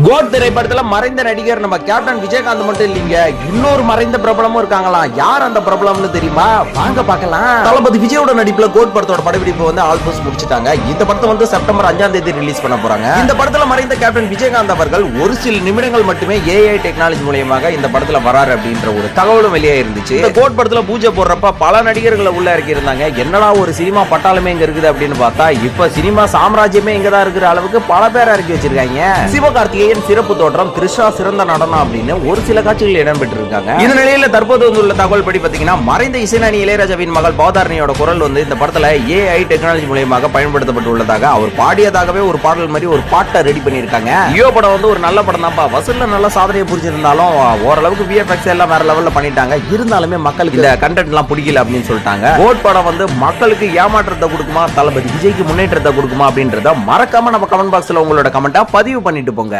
Code திரைப்படத்துல மறைந்த நடிகர் நம்ம கேப்டன் விஜயகாந்த் மட்டும் இல்லீங்க, இன்னொரு மறைந்த பிரபலமும் இருக்காங்களாம். யார் அந்த பிரபலம்னு தெரியுமா? வாங்க பார்க்கலாம். தளபதி விஜயோட நடிப்புல கோட் படத்தோட படப்பிடிப்பு வந்து ஆல்மோஸ்ட் முடிச்சிட்டாங்க. இந்த படத்தை வந்து செப்டம்பர் 5ஆம் தேதி ரிலீஸ் பண்ண போறாங்க. இந்த படத்துல மறைந்த கேப்டன் விஜயகாந்த் அவர்கள் ஒரு சில நிமிடங்கள் மட்டுமே ஏஐ டெக்னாலஜி மூலமாக இந்த படத்துல வராரு அப்படின்ற ஒரு தகவலும் வெளியே இருந்துச்சு. இந்த கோட் படத்துல பூஜை போடுறப்ப பல நடிகர்களை உள்ள இறக்கி இருந்தாங்க. என்னடா ஒரு சினிமா பட்டாளமே இங்க இருக்குது அப்படின்னு பார்த்தா இப்ப சினிமா சாம்ராஜ்யமே இங்கதான் இருக்கிற அளவுக்கு பல பேர் இறக்கி வச்சிருக்காங்க. சிவகார்த்திகேயன் சிறப்பு தோற்றம், த்ரிஷா சிறந்த நடனம் அப்படின்னு ஒரு சில காட்சிகள் இடம்பெற்றிருக்காங்க. இந்த நிலையில தற்போது வந்துள்ள தகவல் படி பாத்தீங்கன்னா மறைந்த இசைஞானி இளையராஜாவின் மகள் பவதாரணியோட குரல் வந்து இந்த படத்துல ஏஐ டெக்னாலஜி மூலமாக பயன்படுத்தப்பட்டுள்ளதாக அவர் பாடியதாகவே ஒரு பாடல் மாதிரி ஒரு பாட்டை ரெடி பண்ணிருக்காங்க. லியோ படம் வந்து ஒரு நல்ல படம் தான்ப்பா, வசூல்ல நல்ல சாதனையை புரிஞ்சிருந்தாலும் ஓரளவுக்கு விஎஃப்எக்ஸ் எல்லாம் வேற லெவல்ல பண்ணிட்டாங்க. இருந்தாலுமே மக்களுக்கு இந்த கண்டென்ட் எல்லாம் பிடிக்கல அப்படின்னு சொல்லிட்டாங்க. கோட் படம் வந்து மக்களுக்கு ஏமாற்றத்தை கொடுக்குமா, தளபதி விஜய்க்கு முன்னேற்றத்தை கொடுக்குமா அப்படின்றத மறக்காம நம்ம கமெண்ட் பாக்ஸ்ல உங்களோட கமெண்டா பதிவு பண்ணிட்டு போங்க.